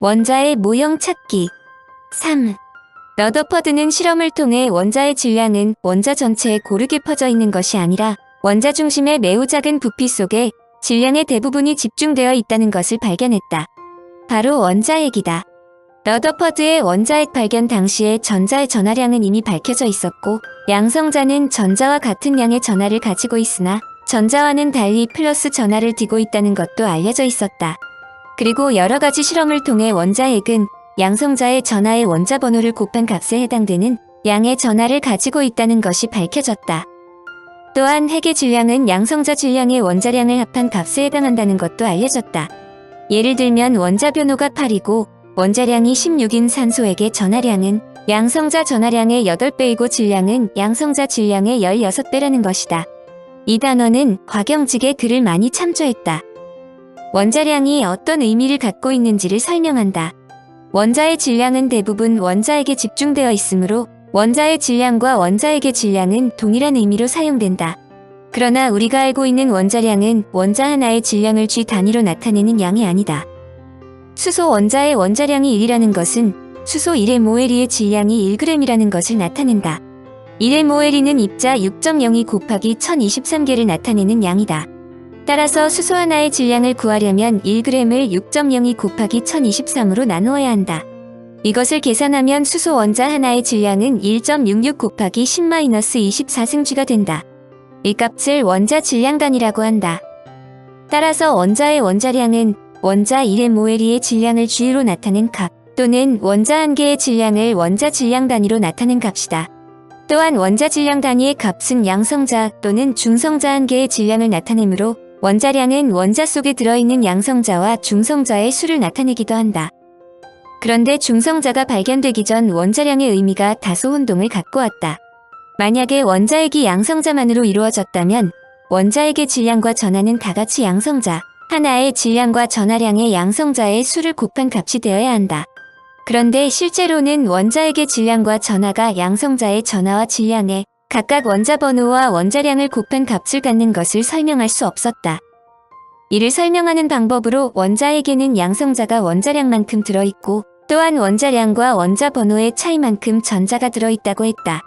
원자의 모형 찾기. 3. 러더퍼드는 실험을 통해 원자의 질량은 원자 전체에 고르게 퍼져 있는 것이 아니라 원자 중심의 매우 작은 부피 속에 질량의 대부분이 집중되어 있다는 것을 발견했다. 바로 원자핵이다. 러더퍼드의 원자핵 발견 당시에 전자의 전하량은 이미 밝혀져 있었고, 양성자는 전자와 같은 양의 전하를 가지고 있으나 전자와는 달리 플러스 전하를 띠고 있다는 것도 알려져 있었다. 그리고 여러 가지 실험을 통해 원자핵은 양성자의 전하의 원자 번호를 곱한 값에 해당되는 양의 전하를 가지고 있다는 것이 밝혀졌다. 또한 핵의 질량은 양성자 질량의 원자량을 합한 값에 해당한다는 것도 알려졌다. 예를 들면 원자 변호가 8이고 원자량이 16인 산소핵의 전하량은 양성자 전하량의 8배이고 질량은 양성자 질량의 16배라는 것이다. 이 단원은 곽영직의 글을 많이 참조했다. 원자량이 어떤 의미를 갖고 있는지를 설명한다. 원자의 질량은 대부분 원자핵에 집중되어 있으므로 원자의 질량과 원자핵의 질량은 동일한 의미로 사용된다. 그러나 우리가 알고 있는 원자량은 원자 하나의 질량을 G 단위로 나타내는 양이 아니다. 수소 원자의 원자량이 1이라는 것은 수소 1의 모에리의 질량이 1g이라는 것을 나타낸다. 1의 모에리는 입자 6.02 곱하기 1023개를 나타내는 양이다. 따라서 수소 하나의 질량을 구하려면 1g을 6.02 곱하기 1023으로 나누어야 한다. 이것을 계산하면 수소 원자 하나의 질량은 1.66 곱하기 10-24승G가 된다. 이 값을 원자 질량 단위라고 한다. 따라서 원자의 원자량은 원자 1의 모에리의 질량을 G로 나타낸 값, 또는 원자 한 개의 질량을 원자 질량 단위로 나타낸 값이다. 또한 원자 질량 단위의 값은 양성자 또는 중성자 한 개의 질량을 나타내므로 원자량은 원자 속에 들어있는 양성자와 중성자의 수를 나타내기도 한다. 그런데 중성자가 발견되기 전 원자량의 의미가 다소 혼동을 갖고 왔다. 만약에 원자핵이 양성자만으로 이루어졌다면 원자핵의 질량과 전하는 다같이 양성자 하나의 질량과 전하량의 양성자의 수를 곱한 값이 되어야 한다. 그런데 실제로는 원자핵의 질량과 전하가 양성자의 전하와 질량에 각각 원자 번호와 원자량을 곱한 값을 갖는 것을 설명할 수 없었다. 이를 설명하는 방법으로 원자핵에는 양성자가 원자량만큼 들어있고 또한 원자량과 원자 번호의 차이만큼 전자가 들어있다고 했다.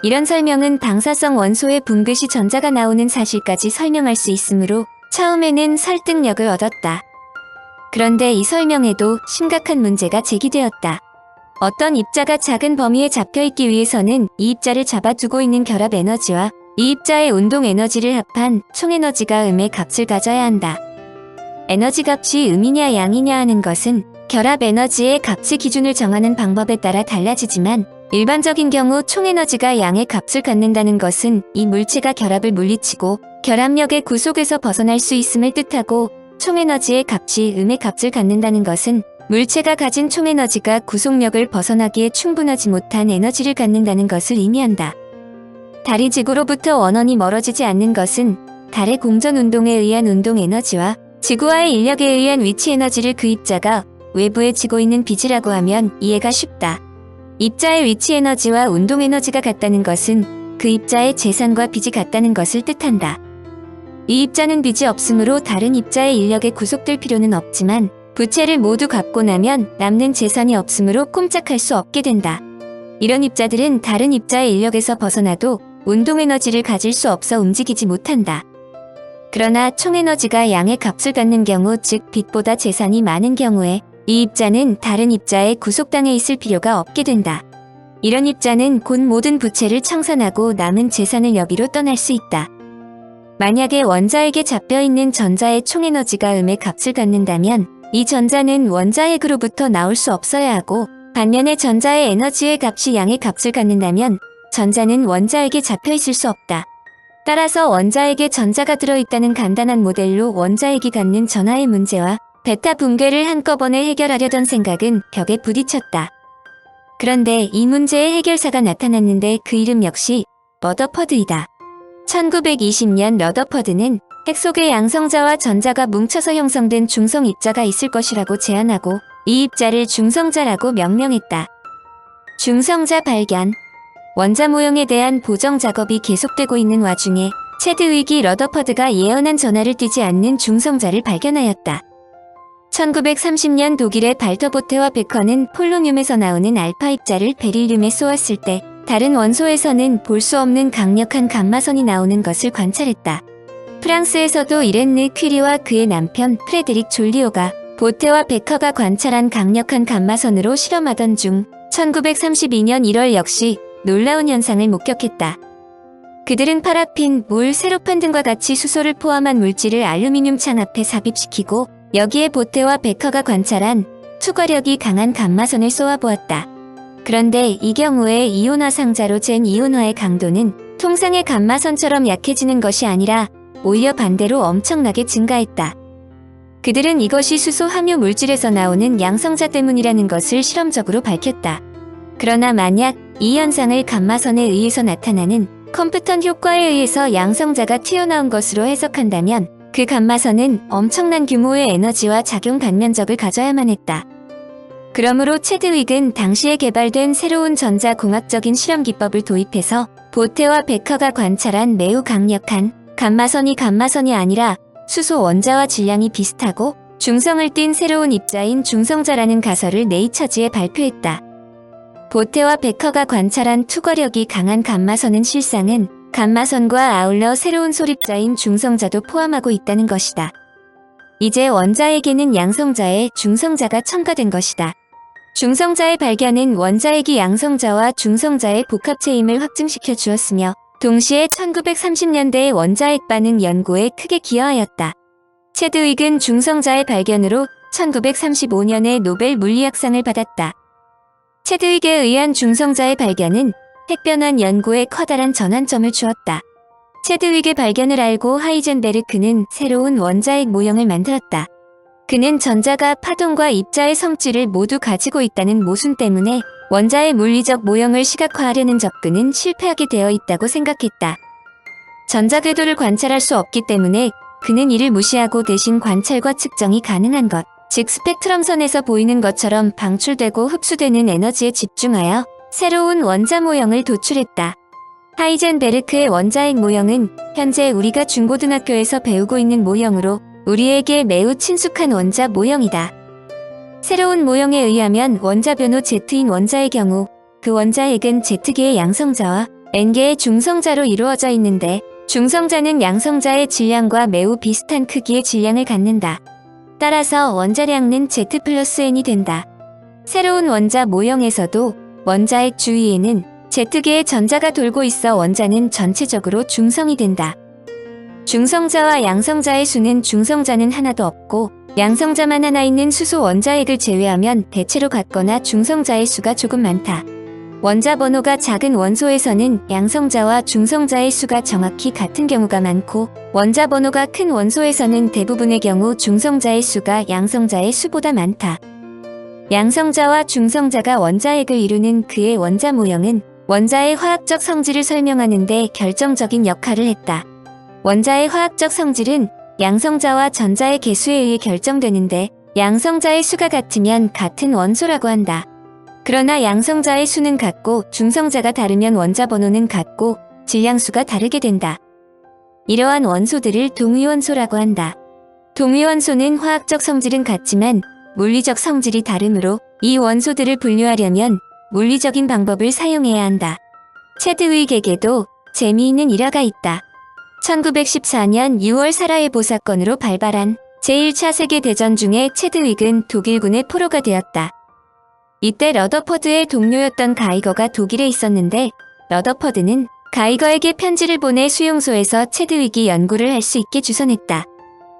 이런 설명은 방사성 원소의 분배 시 전자가 나오는 사실까지 설명할 수 있으므로 처음에는 설득력을 얻었다. 그런데 이 설명에도 심각한 문제가 제기되었다. 어떤 입자가 작은 범위에 잡혀있기 위해서는 이 입자를 잡아두고 있는 결합 에너지와 이 입자의 운동 에너지를 합한 총 에너지가 음의 값을 가져야 한다. 에너지 값이 음이냐 양이냐 하는 것은 결합 에너지의 값의 기준을 정하는 방법에 따라 달라지지만 일반적인 경우 총 에너지가 양의 값을 갖는다는 것은 이 물체가 결합을 물리치고 결합력의 구속에서 벗어날 수 있음을 뜻하고, 총 에너지의 값이 음의 값을 갖는다는 것은 물체가 가진 총 에너지가 구속력을 벗어나기에 충분하지 못한 에너지를 갖는다는 것을 의미한다. 달이 지구로부터 원원히 멀어지지 않는 것은 달의 공전 운동에 의한 운동 에너지와 지구와의 인력에 의한 위치 에너지를 그 입자가 외부에 지고 있는 빚이라고 하면 이해가 쉽다. 입자의 위치 에너지와 운동 에너지가 같다는 것은 그 입자의 재산과 빚이 같다는 것을 뜻한다. 이 입자는 빚이 없으므로 다른 입자의 인력에 구속될 필요는 없지만 부채를 모두 갚고 나면 남는 재산이 없으므로 꼼짝할 수 없게 된다. 이런 입자들은 다른 입자의 인력에서 벗어나도 운동 에너지를 가질 수 없어 움직이지 못한다. 그러나 총 에너지가 양의 값을 갖는 경우, 즉 빚보다 재산이 많은 경우에 이 입자는 다른 입자에 구속당해 있을 필요가 없게 된다. 이런 입자는 곧 모든 부채를 청산하고 남은 재산을 여비로 떠날 수 있다. 만약에 원자핵에 잡혀있는 전자의 총 에너지가 음의 값을 갖는다면 이 전자는 원자핵으로부터 나올 수 없어야 하고, 반면에 전자의 에너지의 값이 양의 값을 갖는다면 전자는 원자핵에 잡혀있을 수 없다. 따라서 원자핵에 전자가 들어있다는 간단한 모델로 원자핵이 갖는 전하의 문제와 베타 붕괴를 한꺼번에 해결하려던 생각은 벽에 부딪혔다. 그런데 이 문제의 해결사가 나타났는데 그 이름 역시 러더퍼드이다. 1920년 러더퍼드는 핵 속에 양성자와 전자가 뭉쳐서 형성된 중성 입자가 있을 것이라고 제안하고 이 입자를 중성자라고 명명했다. 중성자 발견. 원자 모형에 대한 보정 작업이 계속되고 있는 와중에 체드윅이 러더퍼드가 예언한 전하를 띠지 않는 중성자를 발견하였다. 1930년 독일의 발터보테와 베커는 폴로늄에서 나오는 알파 입자를 베릴륨에 쏘았을 때 다른 원소에서는 볼 수 없는 강력한 감마선이 나오는 것을 관찰했다. 프랑스에서도 이렌느 퀴리와 그의 남편 프레드릭 졸리오가 보테와 베커가 관찰한 강력한 감마선으로 실험하던 중 1932년 1월 역시 놀라운 현상을 목격했다. 그들은 파라핀, 물, 세로판 등과 같이 수소를 포함한 물질을 알루미늄 창 앞에 삽입시키고 여기에 보테와 베커가 관찰한 투과력이 강한 감마선을 쏘아보았다. 그런데 이 경우에 이온화 상자로 잰 이온화의 강도는 통상의 감마선처럼 약해지는 것이 아니라 오히려 반대로 엄청나게 증가했다. 그들은 이것이 수소 함유 물질에서 나오는 양성자 때문이라는 것을 실험적으로 밝혔다. 그러나 만약 이 현상을 감마선에 의해서 나타나는 컴프턴 효과에 의해서 양성자가 튀어나온 것으로 해석한다면 그 감마선은 엄청난 규모의 에너지와 작용 단면적을 가져야만 했다. 그러므로 체드윅은 당시에 개발된 새로운 전자공학적인 실험 기법을 도입해서 보테와 베커가 관찰한 매우 강력한 감마선이 아니라 수소 원자와 질량이 비슷하고 중성을 띤 새로운 입자인 중성자라는 가설을 네이처지에 발표했다. 보테와 베커가 관찰한 투과력이 강한 감마선은 실상은 감마선과 아울러 새로운 소립자인 중성자도 포함하고 있다는 것이다. 이제 원자에게는 양성자에 중성자가 첨가된 것이다. 중성자의 발견은 원자핵이 양성자와 중성자의 복합체임을 확증시켜 주었으며 동시에 1930년대의 원자핵 반응 연구에 크게 기여하였다. 체드윅은 중성자의 발견으로 1935년에 노벨 물리학상을 받았다. 체드윅에 의한 중성자의 발견은 핵변환 연구에 커다란 전환점을 주었다. 체드윅의 발견을 알고 하이젠베르크는 새로운 원자핵 모형을 만들었다. 그는 전자가 파동과 입자의 성질을 모두 가지고 있다는 모순 때문에 원자의 물리적 모형을 시각화하려는 접근은 실패하게 되어 있다고 생각했다. 전자 궤도를 관찰할 수 없기 때문에 그는 이를 무시하고 대신 관찰과 측정이 가능한 것, 즉 스펙트럼선에서 보이는 것처럼 방출되고 흡수되는 에너지에 집중하여 새로운 원자 모형을 도출했다. 하이젠베르크의 원자핵 모형은 현재 우리가 중고등학교에서 배우고 있는 모형으로 우리에게 매우 친숙한 원자 모형이다. 새로운 모형에 의하면 원자 변호 Z인 원자의 경우 그 원자핵은 Z개의 양성자와 N개의 중성자로 이루어져 있는데 중성자는 양성자의 질량과 매우 비슷한 크기의 질량을 갖는다. 따라서 원자량은 Z 플러스 N이 된다. 새로운 원자 모형에서도 원자핵 주위에는 Z개의 전자가 돌고 있어 원자는 전체적으로 중성이 된다. 중성자와 양성자의 수는 중성자는 하나도 없고 양성자만 하나 있는 수소 원자핵을 제외하면 대체로 같거나 중성자의 수가 조금 많다. 원자 번호가 작은 원소에서는 양성자와 중성자의 수가 정확히 같은 경우가 많고 원자 번호가 큰 원소에서는 대부분의 경우 중성자의 수가 양성자의 수보다 많다. 양성자와 중성자가 원자핵을 이루는 그의 원자 모형은 원자의 화학적 성질을 설명하는 데 결정적인 역할을 했다. 원자의 화학적 성질은 양성자와 전자의 개수에 의해 결정되는데 양성자의 수가 같으면 같은 원소라고 한다. 그러나 양성자의 수는 같고 중성자가 다르면 원자 번호는 같고 질량수가 다르게 된다. 이러한 원소들을 동위원소라고 한다. 동위원소는 화학적 성질은 같지만 물리적 성질이 다르므로 이 원소들을 분류하려면 물리적인 방법을 사용해야 한다. 체드윅에게도 재미있는 일화가 있다. 1914년 6월 사라예보 사건으로 발발한 제1차 세계대전 중에 체드윅은 독일군의 포로가 되었다. 이때 러더퍼드의 동료였던 가이거가 독일에 있었는데 러더퍼드는 가이거에게 편지를 보내 수용소에서 체드윅이 연구를 할 수 있게 주선했다.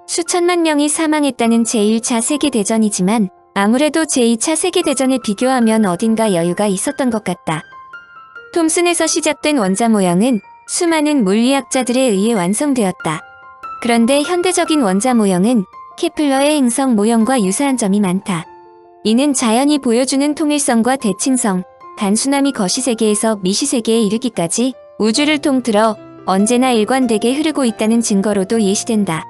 수천만 명이 사망했다는 제1차 세계대전이지만 아무래도 제2차 세계대전에 비교하면 어딘가 여유가 있었던 것 같다. 톰슨에서 시작된 원자 모형은 수많은 물리학자들에 의해 완성되었다. 그런데 현대적인 원자 모형은 케플러의 행성 모형과 유사한 점이 많다. 이는 자연이 보여주는 통일성과 대칭성, 단순함이 거시세계에서 미시세계에 이르기까지 우주를 통틀어 언제나 일관되게 흐르고 있다는 증거로도 예시된다.